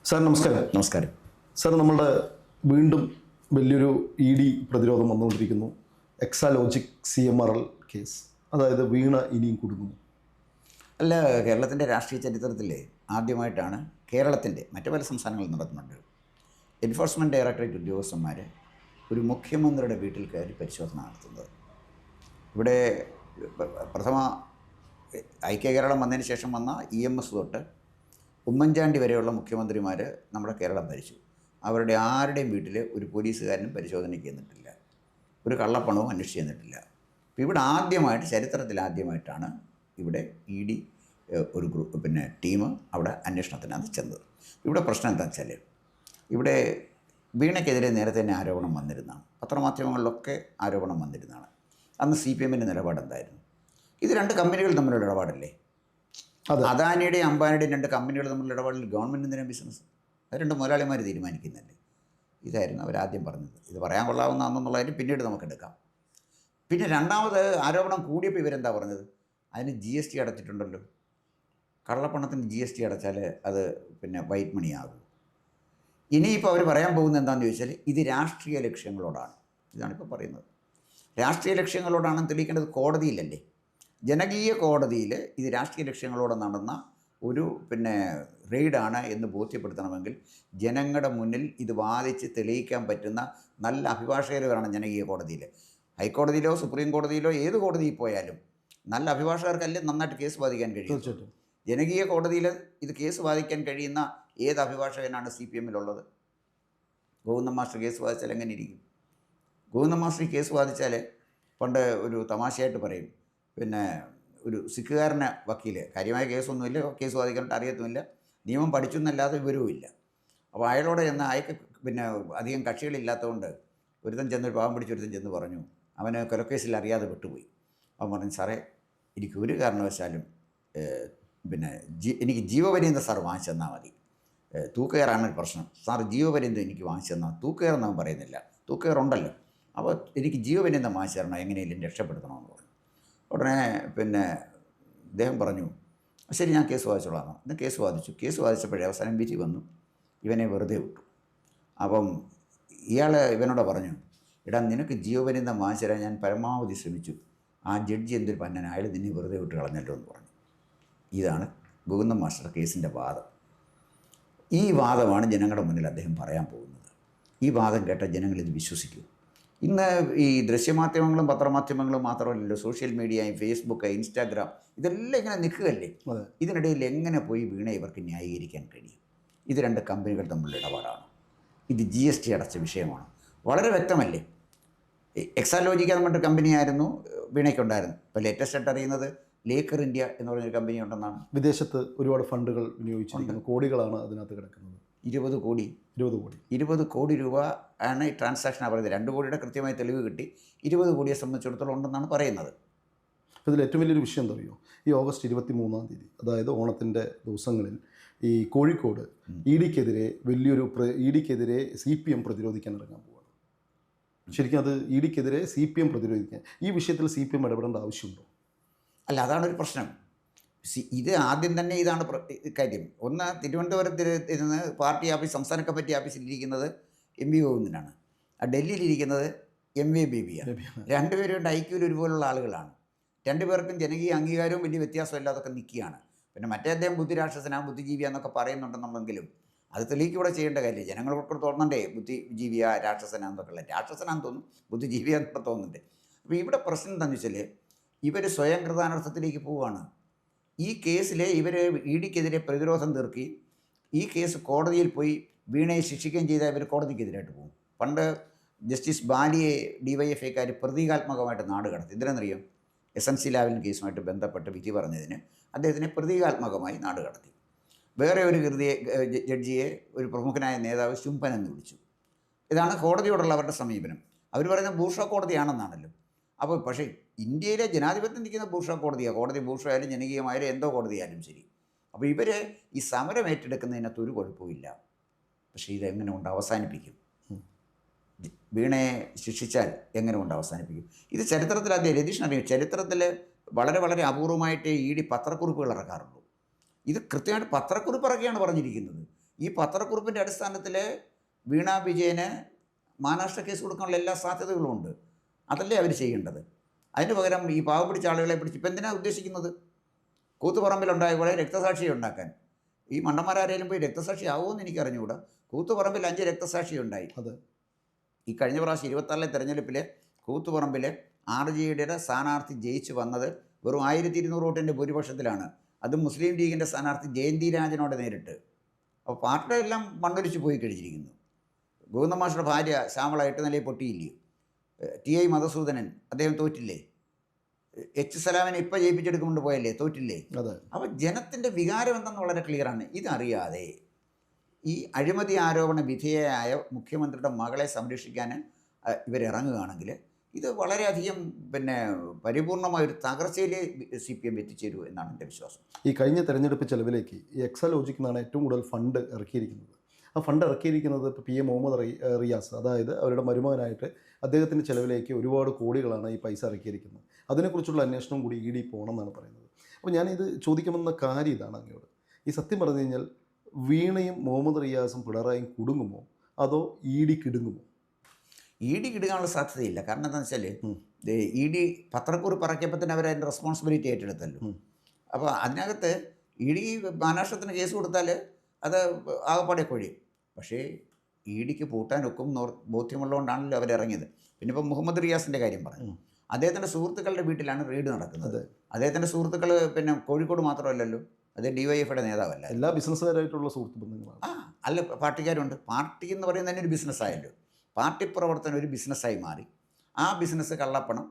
Sir നമസ്കാരം. നമസ്കാരം. Sir, നമ്മളുടെ വീണ്ടും വലിയൊരു ഇ പ്രതിരോധം വന്നുകൊണ്ടിരിക്കുന്നു. എക്സാലോജിക് CMRL കേസ്, അതായത് വീണ ഇനിയും കുടുങ്ങുന്നു. അല്ല, കേരളത്തിൻ്റെ രാഷ്ട്രീയ ചരിത്രത്തിൽ ആദ്യമായിട്ടാണ് കേരളത്തിൻ്റെ മറ്റു പല സംസ്ഥാനങ്ങളിൽ നടക്കുന്നുണ്ട് എൻഫോഴ്സ്മെൻറ്റ് ഡയറക്ടറേറ്റ് ഉദ്യോഗസ്ഥന്മാർ ഒരു മുഖ്യമന്ത്രിയുടെ വീട്ടിൽ കയറി പരിശോധന നടത്തുന്നത്. ഇവിടെ പ്രഥമ ഐക്യ കേരളം വന്നതിന് ശേഷം വന്ന EMS തൊട്ട് ഉമ്മൻചാണ്ടി വരെയുള്ള മുഖ്യമന്ത്രിമാർ നമ്മുടെ കേരളം ഭരിച്ചു. അവരുടെ ആരുടെയും വീട്ടിൽ ഒരു പോലീസുകാരനും പരിശോധനയ്ക്ക് ചെന്നിട്ടില്ല, ഒരു കള്ളപ്പണവും അന്വേഷിച്ച് ചെന്നിട്ടില്ല. അപ്പോൾ ഇവിടെ ആദ്യമായിട്ട്, ചരിത്രത്തിൽ ആദ്യമായിട്ടാണ് ഇവിടെ ED ഒരു ടീം അവിടെ അന്വേഷണത്തിനകത്ത് ചെന്നത്. ഇവിടെ പ്രശ്നം എന്താണെന്ന് വെച്ചാൽ, ഇവിടെ വീണയ്ക്കെതിരെ നേരത്തെ തന്നെ ആരോപണം വന്നിരുന്നതാണ്, പത്രമാധ്യമങ്ങളിലൊക്കെ ആരോപണം വന്നിരുന്നതാണ്. അന്ന് CPMൻ്റെ നിലപാടെന്തായിരുന്നു? ഇത് രണ്ട് കമ്പനികൾ തമ്മിലുള്ള ഇടപാടല്ലേ? അദാനിയുടെയും അംബാനിയുടെയും രണ്ട് കമ്പനികൾ തമ്മിലുള്ള ഇടപാടിൽ ഗവൺമെൻറ് എന്തിനാണ് ബിസിനസ്? അത് രണ്ട് മുതലാളിമാർ തീരുമാനിക്കുന്നതല്ലേ? ഇതായിരുന്നു അവരാദ്യം പറഞ്ഞത്. ഇത് പറയാൻ കൊള്ളാവുന്നതാണെന്നുള്ളതിന് പിന്നീട് നമുക്കെടുക്കാം. പിന്നെ രണ്ടാമത് ആരോപണം കൂടിയപ്പോൾ ഇവരെന്താ പറഞ്ഞത്? അതിന് GST അടച്ചിട്ടുണ്ടല്ലോ. കള്ളപ്പണത്തിന് GST അടച്ചാൽ അത് വൈറ്റ് മണി ആകും. ഇനിയിപ്പോൾ അവർ പറയാൻ പോകുന്നത് എന്താണെന്ന് ചോദിച്ചാൽ, ഇത് രാഷ്ട്രീയ ലക്ഷ്യങ്ങളോടാണ്. ഇതാണിപ്പോൾ പറയുന്നത്. രാഷ്ട്രീയ ലക്ഷ്യങ്ങളോടാണെന്ന് തെളിയിക്കേണ്ടത് കോടതിയിലല്ലേ? ജനകീയ കോടതിയിൽ ഇത് രാഷ്ട്രീയ ലക്ഷ്യങ്ങളോടെ നടന്ന ഒരു റെയ്ഡാണ് എന്ന് ബോധ്യപ്പെടുത്തണമെങ്കിൽ ജനങ്ങളുടെ മുന്നിൽ ഇത് വാദിച്ച് തെളിയിക്കാൻ പറ്റുന്ന നല്ല അഭിഭാഷകർ വേണം ജനകീയ കോടതിയിൽ. ഹൈക്കോടതിയിലോ സുപ്രീം കോടതിയിലോ ഏത് കോടതിയിൽ പോയാലും നല്ല അഭിഭാഷകർക്കല്ലേ നന്നായിട്ട് കേസ് വാദിക്കാൻ കഴിയും. ജനകീയ കോടതിയിൽ ഇത് കേസ് വാദിക്കാൻ കഴിയുന്ന ഏത് അഭിഭാഷകനാണ് CPMലുള്ളത്? ഗോവിന്ദൻ മാസ്റ്റർ കേസ് വാദിച്ചാൽ എങ്ങനെ ഇരിക്കും? ഗോവിന്ദൻ മാസ്റ്റർ കേസ് വാദിച്ചാൽ പണ്ട് ഒരു തമാശയായിട്ട് പറയും, ഒരു സിഖുകാരനെ വക്കീൽ, കാര്യമായ കേസൊന്നുമില്ല, കേസ് വാദിക്കാനായിട്ട് അറിയത്തുമില്ല, നിയമം പഠിച്ചെന്നല്ലാതെ വിവരവുമില്ല. അപ്പോൾ അയാളോട് ചെന്ന് അയാൾക്ക് അധികം കക്ഷികളില്ലാത്തതുകൊണ്ട് ഒരുത്തൻ ചെന്നൊരു പാവം പിടിച്ചൊരുത്തൻ ചെന്ന് പറഞ്ഞു, അവന് കൊലക്കേസിൽ അറിയാതെ വിട്ടുപോയി. അവൻ പറഞ്ഞു, സാറേ എനിക്ക് ഒരു കാരണവശാലും എനിക്ക് ജീവപര്യന്തം സാർ വാങ്ങിച്ചു തന്നാൽ മതി, തൂക്കുകയറാണ് പ്രശ്നം, സാർ ജീവപര്യന്തം എനിക്ക് വാങ്ങിച്ചു തന്നാൽ. തൂക്കുകയറെന്ന് അവൻ പറയുന്നില്ല, തൂക്കുകയറുണ്ടല്ലോ. അപ്പോൾ എനിക്ക് ജീവപര്യന്തം വാങ്ങിച്ചു തരണം, എങ്ങനെയെങ്കിലും രക്ഷപ്പെടുത്തണമെന്ന് പറഞ്ഞു. ഉടനെ ഇദ്ദേഹം പറഞ്ഞു, ശരി ഞാൻ കേസ് വാദിച്ചോളാം. എന്നാൽ കേസ് വാദിച്ചു. കേസ് വാദിച്ചപ്പോഴേ അവസാനം വിധി വന്നു, ഇവനെ വെറുതെ വിട്ടു. അപ്പം ഇയാൾ ഇവനോട് പറഞ്ഞു, എടാ നിനക്ക് ജീവപര്യന്തം വാങ്ങിച്ചു തരാൻ ഞാൻ പരമാവധി ശ്രമിച്ചു, ആ ജഡ്ജി എന്തൊരു പന്നൻ, അയാൾ നിന്നെ വെറുതെ വിട്ട് കളഞ്ഞല്ലോ എന്ന് പറഞ്ഞു. ഇതാണ് ഗോവിന്ദൻ മാസ്റ്റർ കേസിൻ്റെ വാദം. ഈ വാദമാണ് ജനങ്ങളുടെ മുന്നിൽ അദ്ദേഹം പറയാൻ പോകുന്നത്. ഈ വാദം കേട്ട ജനങ്ങളിത് വിശ്വസിക്കൂ. ഇന്ന് ഈ ദൃശ്യമാധ്യമങ്ങളും പത്രമാധ്യമങ്ങളും മാത്രമല്ലല്ലോ, സോഷ്യൽ മീഡിയയും ഫേസ്ബുക്ക്, ഇൻസ്റ്റാഗ്രാം, ഇതെല്ലാം ഇങ്ങനെ നിൽക്കുകയല്ലേ. ഇതിനിടയിൽ എങ്ങനെ പോയി വീണ ഇവർക്ക് ന്യായീകരിക്കാൻ കഴിയും? ഇത് രണ്ട് കമ്പനികൾ തമ്മിലുള്ള ഇടപാടാണ്. ഇത് GST അടച്ച വിഷയമാണ്. വളരെ വ്യക്തമല്ലേ? എക്സാലോജിക് എന്ന് പറഞ്ഞൊരു കമ്പനിയായിരുന്നു വീണയ്ക്കുണ്ടായിരുന്നു. ഇപ്പോൾ ലേറ്റസ്റ്റ് ആയിട്ട് അറിയുന്നത് ലേക്കർ ഇന്ത്യ എന്ന് പറഞ്ഞൊരു കമ്പനി ഉണ്ടെന്നാണ്. വിദേശത്ത് ഒരുപാട് ഫണ്ടുകൾ വിനിയോഗിച്ചിരിക്കുന്നു, കോടികളാണ് അതിനകത്ത് കിടക്കുന്നത്. 20 കോടി രൂപ ആണ് ഈ ട്രാൻസാക്ഷനാണ് പറയുന്നത്. 2 കോടിയുടെ കൃത്യമായി തെളിവ് കിട്ടി. 20 കോടിയെ സംബന്ധിച്ചിടത്തോളം ഉണ്ടെന്നാണ് പറയുന്നത്. അപ്പോൾ ഇതിൽ ഏറ്റവും വലിയൊരു വിഷയം എന്താ അറിയോ? ഈ ഓഗസ്റ്റ് 23-ാം തീയതി, അതായത് ഓണത്തിൻ്റെ ദിവസങ്ങളിൽ ഈ കോഴിക്കോട് EDക്കെതിരെ EDക്കെതിരെ CPM പ്രതിരോധിക്കാൻ ഇറങ്ങാൻ പോവുകയാണ്. ശരിക്കും അത് EDക്കെതിരെ CPM പ്രതിരോധിക്കാൻ, ഈ വിഷയത്തിൽ CPM ഇടപെടേണ്ട ആവശ്യമുണ്ടോ? അല്ല, അതാണൊരു പ്രശ്നം. ഇത് ആദ്യം തന്നെ ഇതാണ് കാര്യം. ഒന്ന്, തിരുവനന്തപുരത്ത് ഇരുന്ന് പാർട്ടി ഓഫീസ്, സംസ്ഥാന കമ്മിറ്റി ഓഫീസിലിരിക്കുന്നത് MV ഗോവിന്ദനാണ്, ഡൽഹിയിലിരിക്കുന്നത് MV ബേബിയാണ്. രണ്ടുപേരും IQയിൽ ഒരുപോലുള്ള ആളുകളാണ്. രണ്ടുപേർക്കും ജനകീയ അംഗീകാരവും വലിയ വ്യത്യാസമില്ലാതൊക്കെ നിൽക്കുകയാണ്. മറ്റേ അദ്ദേഹം ബുദ്ധിരാക്ഷസനാണ്, ബുദ്ധിജീവിയാന്നൊക്കെ പറയുന്നുണ്ടെന്നുണ്ടെങ്കിലും അത് തെളിയിക്കൂടെ ചെയ്യേണ്ട കാര്യമില്ല. ജനങ്ങൾക്ക് തോന്നണ്ടേ ബുദ്ധിജീവിയാ രാക്ഷസനാന്നൊക്കെ ഉള്ളത്. രാക്ഷസനാന്ന് തോന്നും, ബുദ്ധിജീവിയാന്നൊക്കെ തോന്നുന്നുണ്ട്. അപ്പോൾ ഇവിടെ പ്രശ്നം എന്താണെന്ന് വെച്ചാൽ, ഇവർ സ്വയം കൃതാനർത്ഥത്തിലേക്ക് പോവുകയാണ്. ഈ കേസിൽ ഇവർ EDക്കെതിരെ പ്രതിരോധം തീർക്കുകയും ഈ കേസ് കോടതിയിൽ പോയി വീണയെ ശിക്ഷിക്കുകയും ചെയ്താൽ ഇവർ കോടതിക്കെതിരായിട്ട് പോകും. പണ്ട് ജസ്റ്റിസ് ബാലിയെ DYFIക്കാർ പ്രതീകാത്മകമായിട്ട് നാട് കടത്തി. എന്തിനെന്നറിയാം? SNC ലാവലിൻ കേസുമായിട്ട് ബന്ധപ്പെട്ട് വിധി പറഞ്ഞതിന് അദ്ദേഹത്തിനെ പ്രതീകാത്മകമായി നാട് കടത്തി. വേറെ ഒരു ജഡ്ജിയെ ഒരു പ്രമുഖനായ നേതാവ് ശുംഭൻ എന്ന് വിളിച്ചു. ഇതാണ് കോടതിയോടുള്ള അവരുടെ സമീപനം. അവർ പറയുന്നത് ബൂർഷ്വാ കോടതിയാണെന്നാണല്ലോ. അപ്പോൾ പക്ഷേ ഇന്ത്യയിലെ ജനാധിപത്യം നിൽക്കുന്ന ബൂർഷ്വാ കോടതിയാണ്. കോടതി ബൂർഷ്വായാലും ജനകീയമായാലും എന്തോ കോടതിയായാലും ശരി. അപ്പോൾ ഇവർ ഈ സമരം ഏറ്റെടുക്കുന്നതിനകത്ത് ഒരു കുഴപ്പമില്ല. പക്ഷേ ഇതെങ്ങനെ കൊണ്ട് അവസാനിപ്പിക്കും? വീണയെ ശിക്ഷിച്ചാൽ എങ്ങനെ കൊണ്ട് അവസാനിപ്പിക്കും? ഇത് ചരിത്രത്തിൽ അദ്ദേഹം രതീഷിനറിയാം, ചരിത്രത്തിൽ വളരെ വളരെ അപൂർവമായിട്ട് ED പത്രക്കുറിപ്പുകൾ ഇറക്കാറുള്ളൂ. ഇത് കൃത്യമായിട്ട് പത്രക്കുറിപ്പ് ഇറക്കിയാണ് പറഞ്ഞിരിക്കുന്നത്. ഈ പത്രക്കുറിപ്പിൻ്റെ അടിസ്ഥാനത്തിൽ വീണ വിജയന് മാനനഷ്ട കേസ് കൊടുക്കാനുള്ള എല്ലാ സാധ്യതകളും ഉണ്ട്. അതല്ലേ അവർ ചെയ്യേണ്ടത്? അതിന് പകരം ഈ പാവം പിടിച്ച ആളുകളെ പിടിച്ച് ഇപ്പം എന്തിനാണ് ഉദ്ദേശിക്കുന്നത്? കൂത്തുപറമ്പിലുണ്ടായ പോലെ രക്തസാക്ഷിയെ ഉണ്ടാക്കാൻ. ഈ മണ്ടന്മാരാരേലും പോയി രക്തസാക്ഷി ആവുമെന്ന് എനിക്ക് അറിഞ്ഞുകൂടാ. കൂത്തുപറമ്പിൽ 5 രക്തസാക്ഷി ഉണ്ടായി. അതെ. ഈ കഴിഞ്ഞ പ്രാവശ്യം 26 തെരഞ്ഞെടുപ്പിൽ കൂത്തുപറമ്പിൽ RJDയുടെ സ്ഥാനാർത്ഥി ജയിച്ചു വന്നത് വെറും 1200 വോട്ടിൻ്റെ ഭൂരിപക്ഷത്തിലാണ്. അത് മുസ്ലിം ലീഗിൻ്റെ സ്ഥാനാർത്ഥി ജയന്തി രാജനോട് നേരിട്ട്. അപ്പോൾ പാർട്ടിയുടെ എല്ലാം മണ്ണൊലിച്ച് പോയി കഴിഞ്ഞിരിക്കുന്നു. ഗോവിന്ദ മാഷയുടെ ഭാര്യ ശ്യാമള 8 നിലയിൽ പൊട്ടിയില്ലേ? TI മധുസൂദനൻ അദ്ദേഹം തോറ്റില്ലേ? H സലാമിനെ ഇപ്പോൾ ജയിപ്പിച്ചെടുക്കൊണ്ട് പോയല്ലേ? തോറ്റില്ലേ? അതെ. അപ്പോൾ ജനത്തിൻ്റെ വികാരം എന്തെന്ന് വളരെ ക്ലിയറാണ്. ഇതറിയാതെ ഈ അഴിമതി ആരോപണ വിധേയയായ മുഖ്യമന്ത്രിയുടെ മകളെ സംരക്ഷിക്കാൻ ഇവരിറങ്ങുകയാണെങ്കിൽ ഇത് വളരെയധികം പരിപൂർണമായൊരു തകർച്ചയിലെ CPM എത്തിച്ചേരൂ എന്നാണ് എൻ്റെ വിശ്വാസം. ഈ കഴിഞ്ഞ തെരഞ്ഞെടുപ്പ് ചെലവിലേക്ക് ഈ എക്സാലോജിക് എന്നാണ് ഏറ്റവും കൂടുതൽ ഫണ്ട് ഇറക്കിയിരിക്കുന്നത്. ആ ഫണ്ട് ഇറക്കിയിരിക്കുന്നത് ഇപ്പോൾ PM മുഹമ്മദ് റിയാസ്, അതായത് അവരുടെ മരുമകനായിട്ട് അദ്ദേഹത്തിൻ്റെ ചെലവിലേക്ക് ഒരുപാട് കോടികളാണ് ഈ പൈസ ഇറക്കിയിരിക്കുന്നത്. അതിനെക്കുറിച്ചുള്ള അന്വേഷണം കൂടി ED പോകണം എന്നാണ് പറയുന്നത്. അപ്പോൾ ഞാനിത് ചോദിക്കുമെന്ന കാര്യം ഇതാണ് അങ്ങോട്ട്. ഈ സത്യം പറഞ്ഞു കഴിഞ്ഞാൽ വീണയും മുഹമ്മദ് റിയാസും പിണറായിയും കുടുങ്ങുമോ അതോ ED കിടുങ്ങുമോ? ED കിടുങ്ങാനുള്ള സാധ്യതയില്ല. കാരണം എന്താണെന്ന് വെച്ചാൽ ED പത്രക്കുറിപ്പ് ഇറക്കിയപ്പോൾ തന്നെ അവരതിൻ്റെ റെസ്പോൺസിബിലിറ്റി ഏറ്റെടുത്തല്ലോ. അപ്പോൾ അതിനകത്ത് ED മാനനഷ്ടത്തിന് കേസ് കൊടുത്താൽ അത് ആകപ്പാടെ കൊഴിയും. പക്ഷേ EDക്ക് പൂട്ടാനൊക്കും ബോധ്യമുള്ളതുകൊണ്ടാണല്ലോ അവരിറങ്ങിയത്. പിന്നെ ഇപ്പോൾ മുഹമ്മദ് റിയാസിൻ്റെ കാര്യം പറഞ്ഞു. അദ്ദേഹത്തിൻ്റെ സുഹൃത്തുക്കളുടെ വീട്ടിലാണ് റെയ്ഡ് നടക്കുന്നത്. അദ്ദേഹത്തിൻ്റെ സുഹൃത്തുക്കൾ കോഴിക്കോട് മാത്രമല്ലല്ലോ, അത് DYFയുടെ നേതാവല്ല. എല്ലാ ബിസിനസ്സുകാരായിട്ടുള്ള സുഹൃത്ത് ബന്ധങ്ങളാണ്. അല്ല, പാർട്ടിക്കാരുണ്ട്. പാർട്ടി എന്ന് പറയുന്നത് തന്നെ ഒരു ബിസിനസ്സായല്ലോ. പാർട്ടി പ്രവർത്തനം ഒരു ബിസിനസ്സായി മാറി. ആ ബിസിനസ് കള്ളപ്പണം,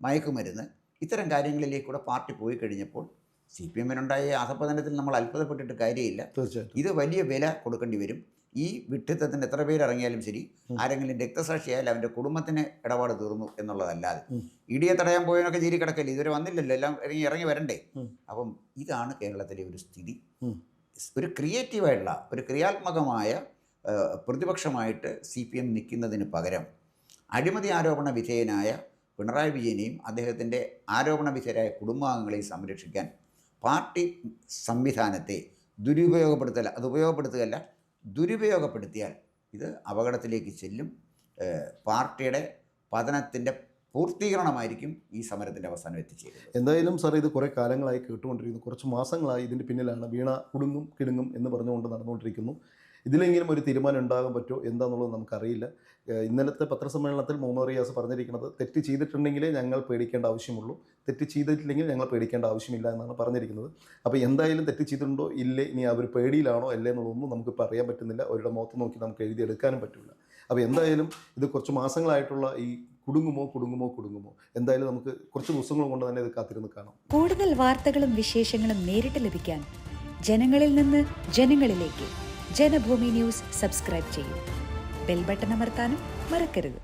മയക്കുമരുന്ന്, ഇത്തരം കാര്യങ്ങളിലേക്കൂടെ പാർട്ടി പോയി കഴിഞ്ഞപ്പോൾ CPMനുണ്ടായ അധപതനത്തിൽ നമ്മൾ അത്ഭുതപ്പെട്ടിട്ട് കാര്യമില്ല. തീർച്ചയായിട്ടും ഇത് വലിയ വില കൊടുക്കേണ്ടി വരും. ഈ വിഡ്ഢിത്തത്തിന് എത്ര പേര് ഇറങ്ങിയാലും ശരി, ആരെങ്കിലും രക്തസാക്ഷിയായാലും അവൻ്റെ കുടുംബത്തിന് ഇടപാട് തീർന്നു എന്നുള്ളതല്ലാതെ EDയെ തടയാൻ പോയവനൊക്കെ ജയിലിൽ കിടക്കല്ലേ, ഇതുവരെ വന്നില്ലല്ലോ, എല്ലാം ഇറങ്ങി വരണ്ടേ? അപ്പം ഇതാണ് കേരളത്തിലെ ഒരു സ്ഥിതി. ഒരു ക്രിയേറ്റീവായിട്ടുള്ള ഒരു ക്രിയാത്മകമായ പ്രതിപക്ഷമായിട്ട് CPM നിൽക്കുന്നതിന് പകരം അഴിമതി ആരോപണ വിധേയനായ പിണറായി വിജയനെയും അദ്ദേഹത്തിൻ്റെ ആരോപണ വിധേയരായ കുടുംബാംഗങ്ങളെയും സംരക്ഷിക്കാൻ പാർട്ടി സംവിധാനത്തെ ഉപയോഗപ്പെടുത്തുകയല്ല, ദുരുപയോഗപ്പെടുത്തിയാൽ ഇത് അപകടത്തിലേക്ക് ചെല്ലും. പാർട്ടിയുടെ പതനത്തിൻ്റെ പൂർത്തീകരണമായിരിക്കും ഈ സമരത്തിൻ്റെ അവസാനം എത്തിച്ചേരുന്നത്. എന്തായാലും സാർ, ഇത് കുറേ കാലങ്ങളായി കേട്ടുകൊണ്ടിരിക്കുന്നു. കുറച്ച് മാസങ്ങളായി ഇതിൻ്റെ പിന്നിലാണ്. വീണ കുടുങ്ങും കിടുങ്ങും എന്ന് പറഞ്ഞുകൊണ്ട് നടന്നുകൊണ്ടിരിക്കുന്നു. ഇതിലെങ്കിലും ഒരു തീരുമാനം ഉണ്ടാകാൻ പറ്റുമോ എന്താണെന്നുള്ളത് നമുക്കറിയില്ല. ഇന്നലത്തെ പത്രസമ്മേളനത്തിൽ മുഹമ്മദ് റിയാസ് പറഞ്ഞിരിക്കുന്നത് തെറ്റ് ചെയ്തിട്ടുണ്ടെങ്കിലേ ഞങ്ങൾ പേടിക്കേണ്ട ആവശ്യമുള്ളൂ, തെറ്റ് ചെയ്തിട്ടില്ലെങ്കിൽ ഞങ്ങൾ പേടിക്കേണ്ട ആവശ്യമില്ല എന്നാണ് പറഞ്ഞിരിക്കുന്നത്. അപ്പോൾ എന്തായാലും തെറ്റ് ചെയ്തിട്ടുണ്ടോ ഇല്ലേ, ഇനി അവർ പേടിയിലാണോ അല്ലേ എന്നുള്ളതൊന്നും നമുക്കിപ്പോൾ അറിയാൻ പറ്റുന്നില്ല. അവരുടെ മുഖത്ത് നോക്കി നമുക്ക് എഴുതിയെടുക്കാനും പറ്റില്ല. അപ്പോൾ എന്തായാലും ഇത് കുറച്ച് മാസങ്ങളായിട്ടുള്ള ഈ കുടുങ്ങുമോ എന്തായാലും നമുക്ക് കുറച്ച് ദിവസങ്ങൾ കൊണ്ട് തന്നെ ഇത് കാത്തിരുന്ന് കാണാം. കൂടുതൽ വാർത്തകളും വിശേഷങ്ങളും നേരിട്ട് ലഭിക്കാൻ ജനങ്ങളിൽ നിന്ന് ജനങ്ങളിലേക്ക് ജനഭൂമി ന്യൂസ് സബ്സ്ക്രൈബ് ചെയ്യൂ. ബെൽ ബട്ടൺ അമർത്താനും മറക്കരുത്.